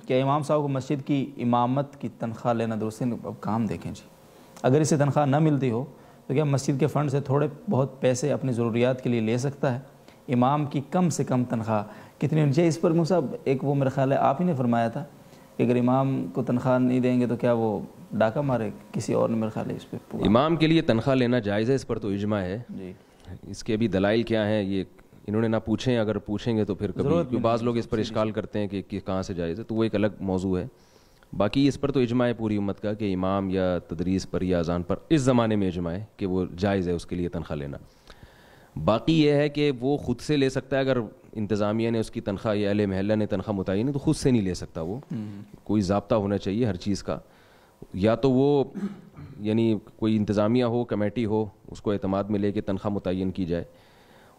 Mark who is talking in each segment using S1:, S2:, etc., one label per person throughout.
S1: کہ امام صاحب کو مسجد کی امامت کی تنخواہ لینا درست نہیں. اب کام دیکھیں جی, اگر اسے تنخواہ نہ ملتی ہو تو کیا مسجد کے فنڈ سے تھوڑے بہت پیسے اپنی ضروریات کے لیے لے سکتا ہے؟ امام کی کم سے کم تنخواہ کتنی ہونی چاہیے؟ اس پر صاحب ایک وہ میرا خیال ہے آپ ہی نے فرمایا تھا کہ اگر امام کو تنخواہ نہیں دیں گے تو کیا وہ ڈاکہ مارے, کسی اور نے میرا خیال ہے اس پہ.
S2: امام کے لیے تنخواہ لینا جائز ہے, اس پر تو اجماع ہے
S1: جی.
S2: اس کے بھی دلائل کیا ہیں یہ انہوں نے نہ پوچھیں, اگر پوچھیں گے تو پھر کبھی بعض لوگ اس پر اشکال کرتے ہیں کہ کہاں سے جائز ہے, تو وہ ایک الگ موضوع ہے. باقی اس پر تو اجماع ہے پوری امت کا کہ امام یا تدریس پر یا اذان پر اس زمانے میں اجماع ہے کہ وہ جائز ہے اس کے لیے تنخواہ لینا. باقی یہ ہے کہ وہ خود سے لے سکتا ہے, اگر انتظامیہ نے اس کی تنخواہ یا اہل محلہ نے تنخواہ متعین ہے تو خود سے نہیں لے سکتا. وہ کوئی ضابطہ ہونا چاہیے ہر چیز کا, یا تو وہ یعنی کوئی انتظامیہ ہو, کمیٹی ہو, اس کو اعتماد میں لے کے تنخواہ متعین کی جائے,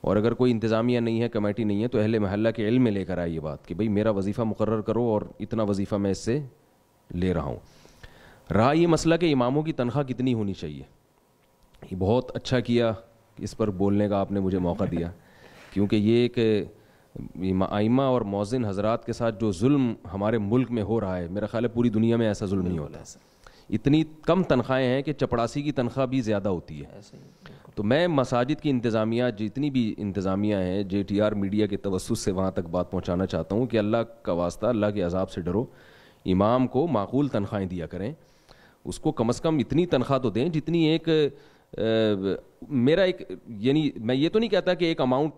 S2: اور اگر کوئی انتظامیہ نہیں ہے, کمیٹی نہیں ہے, تو اہل محلہ کے علم میں لے کر آئے یہ بات کہ بھئی میرا وظیفہ مقرر کرو اور اتنا وظیفہ میں اس سے لے رہا ہوں. رہا یہ مسئلہ کہ اماموں کی تنخواہ کتنی ہونی چاہیے, یہ بہت اچھا کیا اس پر بولنے کا آپ نے مجھے موقع دیا, کیونکہ یہ ایک ائمہ اور مؤذن حضرات کے ساتھ جو ظلم ہمارے ملک میں ہو رہا ہے, میرا خیال ہے پوری دنیا میں ایسا ظلم نہیں ہوتا. اتنی کم تنخواہیں ہیں کہ چپڑاسی کی تنخواہ بھی زیادہ ہوتی ہے. تو میں مساجد کی انتظامیہ, جتنی بھی انتظامیہ ہیں, JTR میڈیا کے توسط سے وہاں تک بات پہنچانا چاہتا ہوں کہ اللہ کا واسطہ, اللہ کے عذاب سے ڈرو, امام کو معقول تنخواہیں دیا کریں, اس کو کم از کم اتنی تنخواہ تو دیں جتنی ایک میرا ایک, یعنی میں یہ تو نہیں کہتا کہ ایک اماؤنٹ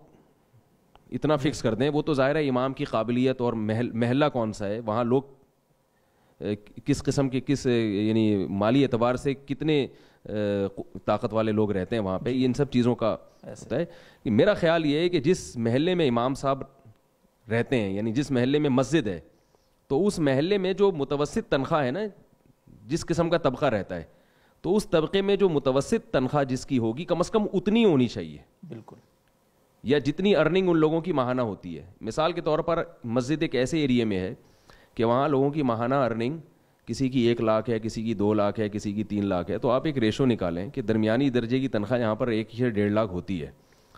S2: اتنا فکس کر دیں, وہ تو ظاہر ہے امام کی قابلیت اور محلہ کون سا ہے, وہاں لوگ کس قسم کے, کس یعنی مالی اعتبار سے کتنے طاقت والے لوگ رہتے ہیں وہاں پہ, ان سب چیزوں کا ہوتا ہے. میرا خیال یہ ہے کہ جس محلے میں امام صاحب رہتے ہیں, یعنی جس محلے میں مسجد ہے, تو اس محلے میں جو متوسط تنخواہ ہے نا, جس قسم کا طبقہ رہتا ہے, تو اس طبقے میں جو متوسط تنخواہ جس کی ہوگی کم از کم اتنی ہونی چاہیے. بالکل. یا جتنی ارننگ ان لوگوں کی ماہانہ ہوتی ہے. مثال کے طور پر مسجد ایک ایسے ایریے میں ہے کہ وہاں لوگوں کی ماہانہ ارننگ کسی کی 1 لاکھ ہے, کسی کی 2 لاکھ ہے, کسی کی 3 لاکھ ہے, تو آپ ایک ریشو نکالیں کہ درمیانی درجے کی تنخواہ یہاں پر 1 سے 1.5 لاکھ ہوتی ہے,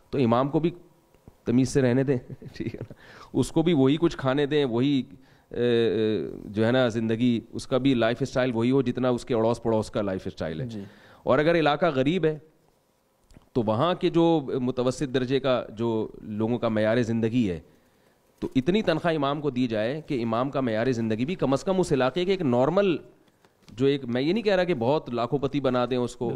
S2: تو امام کو بھی تمیز سے رہنے دیں, ٹھیک ہے نا, اس کو بھی وہی کچھ کھانے دیں, وہی جو ہے نا زندگی, اس کا بھی لائف اسٹائل وہی ہو جتنا اس کے اڑوس پڑوس کا لائف اسٹائل ہے. اور اگر علاقہ غریب ہے تو وہاں کے جو متوسط درجے کا جو لوگوں کا معیار زندگی ہے, تو اتنی تنخواہ امام کو دی جائے کہ امام کا معیار زندگی بھی کم از کم اس علاقے کے ایک نارمل, جو ایک, میں یہ نہیں کہہ رہا کہ بہت لاکھوں پتی بنا دیں اس کو,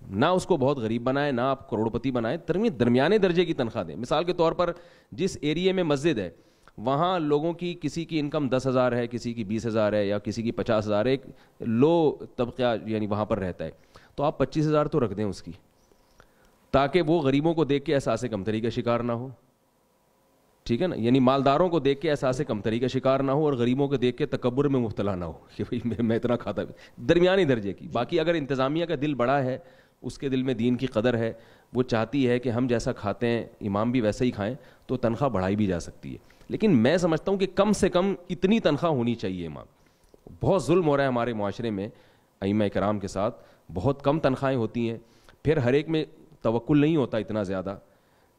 S2: نہ اس کو بہت غریب بنائیں, نہ آپ کروڑپتی بنائیں, درمیانے درجے کی تنخواہ دیں. مثال کے طور پر جس ایریے میں مسجد ہے وہاں لوگوں کی کسی کی انکم 10,000 ہے, کسی کی 20,000 ہے, یا کسی کی 50,000 ہے, ایک لو طبقہ یعنی وہاں پر رہتا ہے, تو آپ 25,000 تو رکھ دیں اس کی, تاکہ وہ غریبوں کو دیکھ کے احساس کمتری کا شکار نہ ہو, ٹھیک ہے نا, یعنی مالداروں کو دیکھ کے احساس کمتری کا شکار نہ ہو, اور غریبوں کو دیکھ کے تکبر میں مبتلا نہ ہو کہ بھئی میں اتنا کھاتا, درمیانی درجے کی. باقی اگر انتظامیہ کا دل بڑا ہے, اس کے دل میں دین کی قدر ہے, وہ چاہتی ہے کہ ہم جیسا کھاتے ہیں امام بھی ویسا ہی کھائیں, تو تنخواہ بڑھائی بھی جا سکتی ہے. لیکن میں سمجھتا ہوں کہ کم سے کم اتنی تنخواہ ہونی چاہیے. امام, بہت ظلم ہو رہا ہے ہمارے معاشرے میں ائمہ کرام کے ساتھ, بہت کم تنخواہیں ہوتی ہیں, پھر ہر ایک میں توکل نہیں ہوتا اتنا زیادہ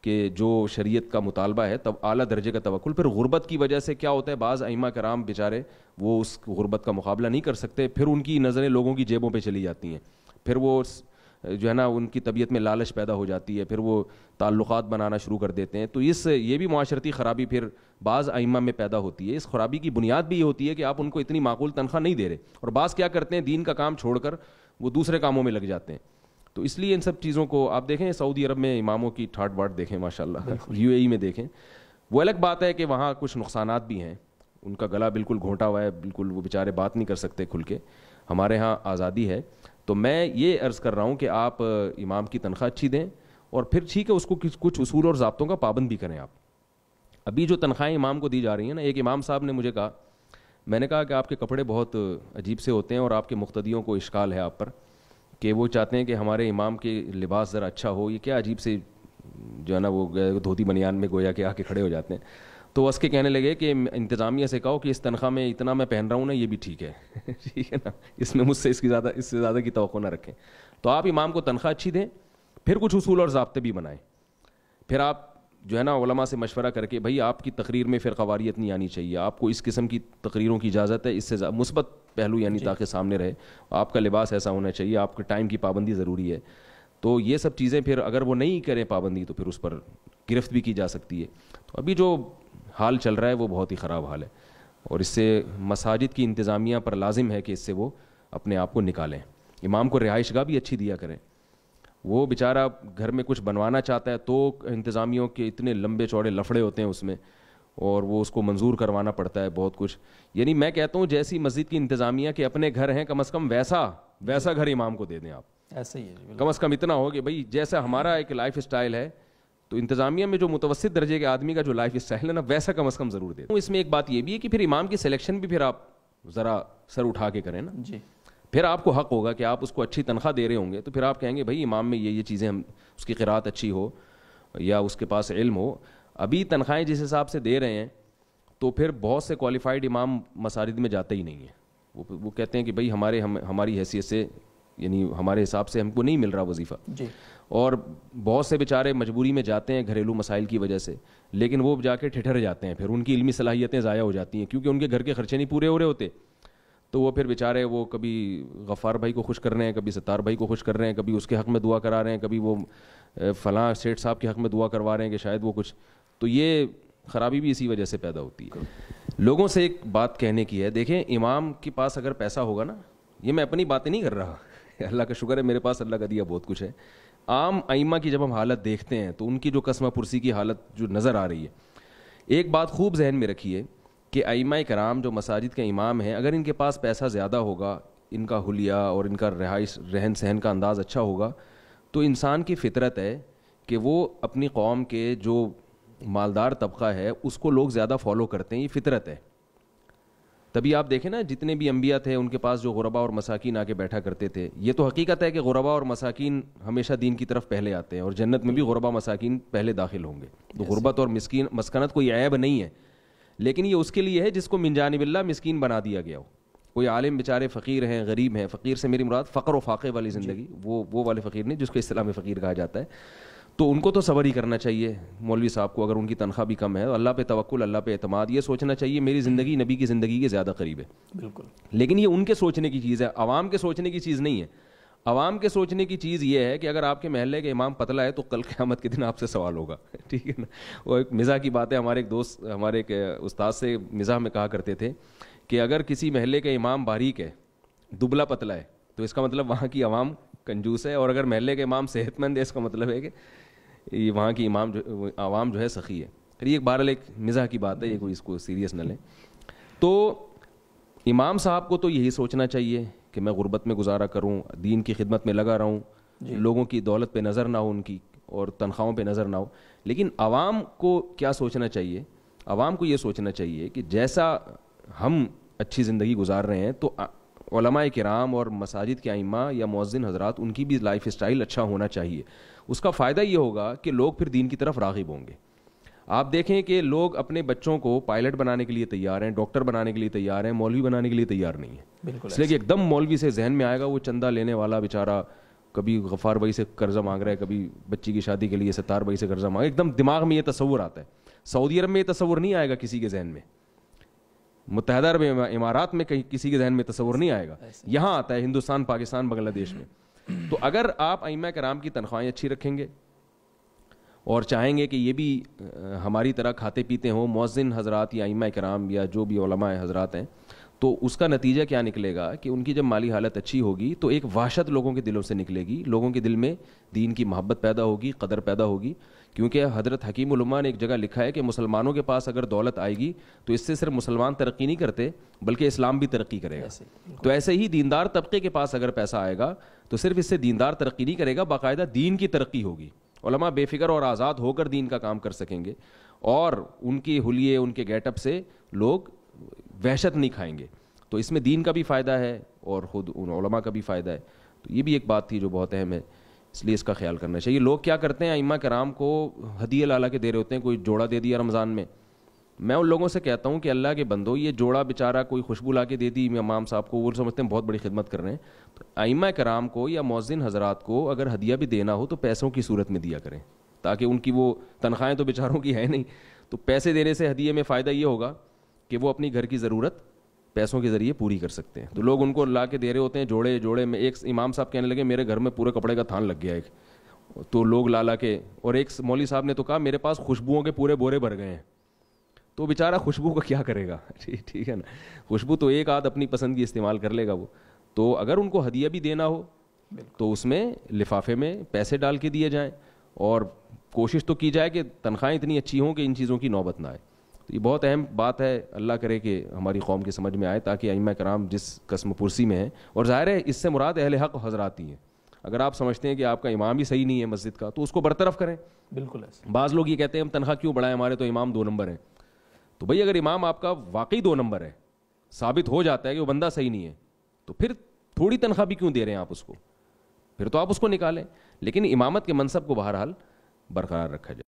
S2: کہ جو شریعت کا مطالبہ ہے, تب اعلیٰ درجے کا توکل. پھر غربت کی وجہ سے کیا ہوتا ہے, بعض ائمہ کرام بیچارے وہ اس غربت کا مقابلہ نہیں کر سکتے, پھر ان کی نظریں لوگوں کی جیبوں پہ چلی جاتی ہیں, پھر وہ جو ہے نا ان کی طبیعت میں لالچ پیدا ہو جاتی ہے, پھر وہ تعلقات بنانا شروع کر دیتے ہیں. تو یہ بھی معاشرتی خرابی پھر بعض ائمہ میں پیدا ہوتی ہے. اس خرابی کی بنیاد بھی یہ ہوتی ہے کہ آپ ان کو اتنی معقول تنخواہ نہیں دے رہے, اور بعض کیا کرتے ہیں, دین کا کام چھوڑ کر وہ دوسرے کاموں میں لگ جاتے ہیں. تو اس لیے ان سب چیزوں کو آپ دیکھیں, سعودی عرب میں اماموں کی ٹھاٹ باٹ دیکھیں, ماشاءاللہ, UAE میں دیکھیں, وہ الگ بات ہے کہ وہاں کچھ نقصانات بھی ہیں, ان کا گلا بالکل گھونٹا ہوا ہے, بالکل وہ بیچارے بات نہیں کر سکتے کھل کے. ہمارے ہاں آزادی ہے. تو میں یہ عرض کر رہا ہوں کہ آپ امام کی تنخواہ اچھی دیں, اور پھر ٹھیک ہے اس کو کچھ اصول اور ضابطوں کا پابند بھی کریں. آپ ابھی جو تنخواہیں امام کو دی جا رہی ہیں نا, ایک امام صاحب نے مجھے کہا, میں نے کہا کہ آپ کے کپڑے بہت عجیب سے ہوتے ہیں اور آپ کے مقتدیوں کو اشکال ہے آپ پر, کہ وہ چاہتے ہیں کہ ہمارے امام کے لباس ذرا اچھا ہو, یہ کیا عجیب سے جو ہے نا وہ دھوتی بنیان میں گویا کہ آ کے کھڑے ہو جاتے ہیں. تو اس کے کہنے لگے کہ انتظامیہ سے کہو کہ اس تنخواہ میں اتنا میں پہن رہا ہوں نا, یہ بھی ٹھیک ہے, ٹھیک ہے نا, اس میں مجھ سے اس سے زیادہ کی توقع نہ رکھیں. تو آپ امام کو تنخواہ اچھی دیں, پھر کچھ اصول اور ضابطے بھی بنائیں. پھر آپ جو ہے نا علماء سے مشورہ کر کے بھائی آپ کی تقریر میں فرقواریت نہیں آنی چاہیے, آپ کو اس قسم کی تقریروں کی اجازت ہے, اس سے مثبت پہلو یعنی تاکہ سامنے رہے, آپ کا لباس ایسا ہونا چاہیے, آپ کے ٹائم کی پابندی ضروری ہے. تو یہ سب چیزیں پھر اگر وہ نہیں کریں پابندی تو پھر اس پر گرفت بھی کی جا سکتی ہے. تو ابھی جو حال چل رہا ہے وہ بہت ہی خراب حال ہے, اور اس سے مساجد کی انتظامیہ پر لازم ہے کہ اس سے وہ اپنے آپ کو نکالیں. امام کو رہائش گاہ بھی اچھی دیا کریں. وہ بیچارہ گھر میں کچھ بنوانا چاہتا ہے تو انتظامیوں کے اتنے لمبے چوڑے لفڑے ہوتے ہیں اس میں, اور وہ اس کو منظور کروانا پڑتا ہے بہت کچھ. یعنی میں کہتا ہوں جیسی مسجد کی انتظامیہ کے اپنے گھر ہیں, کم از کم ویسا گھر امام کو دے دیں آپ.
S1: ایسا ہی ہے,
S2: کم از کم اتنا ہو کہ بھائی جیسا ہمارا ایک لائف اسٹائل ہے تو انتظامیہ میں جو متوسط درجے کے آدمی کا جو لائف اسٹائل ہے نا ویسا کم از کم ضرور دے دیں. اس میں ایک بات یہ بھی ہے کہ پھر امام کی سلیکشن بھی پھر آپ ذرا سر اٹھا کے کریں نا.
S1: جی,
S2: پھر آپ کو حق ہوگا کہ آپ اس کو اچھی تنخواہ دے رہے ہوں گے تو پھر آپ کہیں گے بھائی امام میں یہ چیزیں, ہم اس کی قرات اچھی ہو یا اس کے پاس علم ہو. ابھی تنخواہیں جس حساب سے دے رہے ہیں تو پھر بہت سے کوالیفائڈ امام مساجد میں جاتے ہی نہیں ہیں. وہ کہتے ہیں کہ بھائی ہماری حیثیت سے یعنی ہمارے حساب سے ہم کو نہیں مل رہا وظیفہ.
S1: جی,
S2: اور بہت سے بیچارے مجبوری میں جاتے ہیں گھریلو مسائل کی وجہ سے, لیکن وہ جا کے ٹھٹر جاتے ہیں, پھر ان کی علمی صلاحیتیں ضائع ہو جاتی ہیں کیونکہ ان کے گھر کے خرچے نہیں پورے ہو رہے ہوتے. تو وہ پھر بیچارے وہ کبھی غفار بھائی کو خوش کر رہے ہیں, کبھی ستار بھائی کو خوش کر رہے ہیں, کبھی اس کے حق میں دعا کرا رہے ہیں, کبھی وہ فلاں سیٹھ صاحب کے حق میں دعا کروا رہے ہیں کہ شاید وہ کچھ. تو یہ خرابی بھی اسی وجہ سے پیدا ہوتی ہے. لوگوں سے ایک بات کہنے کی ہے, دیکھیں امام کے پاس اگر پیسہ ہوگا نا, یہ میں اپنی باتیں نہیں کر رہا, اللہ کا شکر ہے میرے پاس اللہ کا دیا بہت کچھ ہے. عام ائمہ کی جب ہم حالت دیکھتے ہیں تو ان کی جو قسمہ پرسی کی حالت جو نظر آ رہی ہے, ایک بات خوب ذہن میں رکھیے کہ ائمہ کرام جو مساجد کے امام ہیں, اگر ان کے پاس پیسہ زیادہ ہوگا, ان کا حلیہ اور ان کا رہن سہن کا انداز اچھا ہوگا, تو انسان کی فطرت ہے کہ وہ اپنی قوم کے جو مالدار طبقہ ہے اس کو لوگ زیادہ فالو کرتے ہیں, یہ فطرت ہے. تبھی آپ دیکھیں نا جتنے بھی انبیاء تھے ان کے پاس جو غربا اور مساکین آ کے بیٹھا کرتے تھے. یہ تو حقیقت ہے کہ غربا اور مساکین ہمیشہ دین کی طرف پہلے آتے ہیں, اور جنت میں بھی غربا مساکین پہلے داخل ہوں گے. تو غربت اور مسکنت کوئی عیب نہیں ہے, لیکن یہ اس کے لیے ہے جس کو من جانب اللہ مسکین بنا دیا گیا ہو. کوئی عالم بیچارے فقیر ہیں, غریب ہیں, فقیر سے میری مراد فقر و فاقے والی زندگی, وہ والے فقیر نہیں جس کو اصطلاح میں فقیر کہا جاتا ہے, تو ان کو تو صبر ہی کرنا چاہیے. مولوی صاحب کو اگر ان کی تنخواہ بھی کم ہے تو اللہ پہ توکل, اللہ پہ اعتماد, یہ سوچنا چاہیے میری زندگی نبی کی زندگی کے زیادہ قریب ہے.
S1: بالکل.
S2: لیکن یہ ان کے سوچنے کی چیز ہے, عوام کے سوچنے کی چیز نہیں ہے. عوام کے سوچنے کی چیز یہ ہے کہ اگر آپ کے محلے کے امام پتلا ہے تو کل قیامت کے دن آپ سے سوال ہوگا. ٹھیک ہے نا. وہ ایک مزاح کی بات ہے, ہمارے ایک دوست ہمارے ایک استاد سے مزاح میں کہا کرتے تھے کہ اگر کسی محلے کے امام باریک ہے, دبلا پتلا ہے, تو اس کا مطلب وہاں کی عوام کنجوس ہے, اور اگر محلے کے امام صحت مند ہے اس کا مطلب ہے کہ یہ وہاں کی عوام جو ہے سخی ہے. یہ بہرحال ایک مزاح کی بات ہے, یہ کوئی اس کو سیریس نہ لیں. تو امام صاحب کو تو یہی سوچنا چاہیے کہ میں غربت میں گزارا کروں, دین کی خدمت میں لگا رہوں, لوگوں کی دولت پہ نظر نہ ہو ان کی, اور تنخواہوں پہ نظر نہ ہو. لیکن عوام کو کیا سوچنا چاہیے؟ عوام کو یہ سوچنا چاہیے کہ جیسا ہم اچھی زندگی گزار رہے ہیں تو علماء کرام اور مساجد کے ائمہ یا مؤذن حضرات ان کی بھی لائف اسٹائل اچھا ہونا چاہیے. اس کا فائدہ یہ ہوگا کہ لوگ پھر دین کی طرف راغب ہوں گے. آپ دیکھیں کہ لوگ اپنے بچوں کو پائلٹ بنانے کے لیے تیار ہیں, ڈاکٹر بنانے کے لیے تیار ہیں, مولوی بنانے کے لیے تیار نہیں ہیں. اس لیے کہ ایک دم مولوی سے ذہن میں آئے گا وہ چندہ لینے والا بیچارہ, کبھی غفار بھائی سے قرضہ مانگ رہا ہے, کبھی بچی کی شادی کے لیے ستار بھائی سے قرضہ مانگ رہا ہے. ایک دم دماغ میں یہ تصور آتا ہے. سعودی عرب میں یہ تصور نہیں آئے گا کسی کے ذہن میں, متحدہ عرب امارات میں کہیں کسی کے ذہن میں تصور نہیں آئے گا. یہاں آتا ہے ہندوستان, پاکستان, بنگلہ دیش میں. تو اگر آپ ائمہ کرام کی تنخواہیں اچھی رکھیں گے اور چاہیں گے کہ یہ بھی ہماری طرح کھاتے پیتے ہوں, مؤذن حضرات یا ائمہ کرام یا جو بھی علماء حضرات ہیں, تو اس کا نتیجہ کیا نکلے گا کہ ان کی جب مالی حالت اچھی ہوگی تو ایک وحشت لوگوں کے دلوں سے نکلے گی, لوگوں کے دل میں دین کی محبت پیدا ہوگی, قدر پیدا ہوگی. کیونکہ حضرت حکیم الامہ نے ایک جگہ لکھا ہے کہ مسلمانوں کے پاس اگر دولت آئے گی تو اس سے صرف مسلمان ترقی نہیں کرتے بلکہ اسلام بھی ترقی کرے گا. تو ایسے ہی دیندار طبقے کے پاس اگر پیسہ آئے گا تو صرف اس سے دیندار ترقی نہیں کرے گا, باقاعدہ دین کی ترقی ہوگی. علماء بے فکر اور آزاد ہو کر دین کا کام کر سکیں گے, اور ان کی حلیے, ان کے گیٹ اپ سے لوگ وحشت نہیں کھائیں گے. تو اس میں دین کا بھی فائدہ ہے اور خود ان علماء کا بھی فائدہ ہے. تو یہ بھی ایک بات تھی جو بہت اہم ہے, اس لیے اس کا خیال کرنا چاہیے. لوگ کیا کرتے ہیں, ائمہ کرام کو ہدیہ لالا کے دے رہے ہوتے ہیں, کوئی جوڑا دے دیا رمضان میں. میں ان لوگوں سے کہتا ہوں کہ اللہ کے بندو, یہ جوڑا بیچارہ کوئی خوشبو لا کے دے دی امام صاحب کو, وہ سمجھتے ہیں بہت بڑی خدمت کر رہے ہیں. تو ائمہ کرام کو یا مؤذن حضرات کو اگر ہدیہ بھی دینا ہو تو پیسوں کی صورت میں دیا کریں, تاکہ ان کی وہ تنخواہیں تو بیچاروں کی ہے نہیں. تو پیسے دینے سے ہدیے میں فائدہ یہ ہوگا کہ وہ اپنی گھر کی ضرورت پیسوں کے ذریعے پوری کر سکتے ہیں. تو لوگ ان کو لا کے دے رہے ہوتے ہیں جوڑے جوڑے میں. ایک امام صاحب کہنے لگے میرے گھر میں پورے کپڑے کا تھان لگ گیا ایک, تو لوگ لا کے, اور ایک مولوی صاحب نے تو کہا میرے پاس خوشبوؤں کے پورے بورے بھر گئے ہیں. تو بیچارہ خوشبو کا کیا کرے گا, ٹھیک ہے نا, خوشبو تو ایک آدھ اپنی پسند کی استعمال کر لے گا وہ. تو اگر ان کو ہدیہ بھی دینا ہو تو اس میں لفافے میں پیسے ڈال کے دیے جائیں, اور کوشش تو کی جائے کہ تنخواہیں اتنی اچھی ہوں کہ ان چیزوں کی نوبت نہ آئے. تو یہ بہت اہم بات ہے, اللہ کرے کہ ہماری قوم کی سمجھ میں آئے, تاکہ ائمہ کرام جس قسم پرسی میں ہیں, اور ظاہر ہے اس سے مراد اہل حق حضرات ہی ہیں. اگر آپ سمجھتے ہیں کہ آپ کا امام ہی صحیح نہیں ہے مسجد کا, تو اس کو برطرف کریں.
S1: بالکل ایسا.
S2: بعض لوگ یہ کہتے ہیں ہم تنخواہ کیوں بڑھائیں, ہمارے تو امام 2 نمبر ہیں. تو بھئی اگر امام آپ کا واقعی 2 نمبر ہے, ثابت ہو جاتا ہے کہ وہ بندہ صحیح نہیں ہے, تو پھر تھوڑی تنخواہ بھی کیوں دے رہے ہیں آپ اس کو, پھر تو آپ اس کو نکالیں. لیکن امامت کے منصب کو بہرحال برقرار رکھا جائے.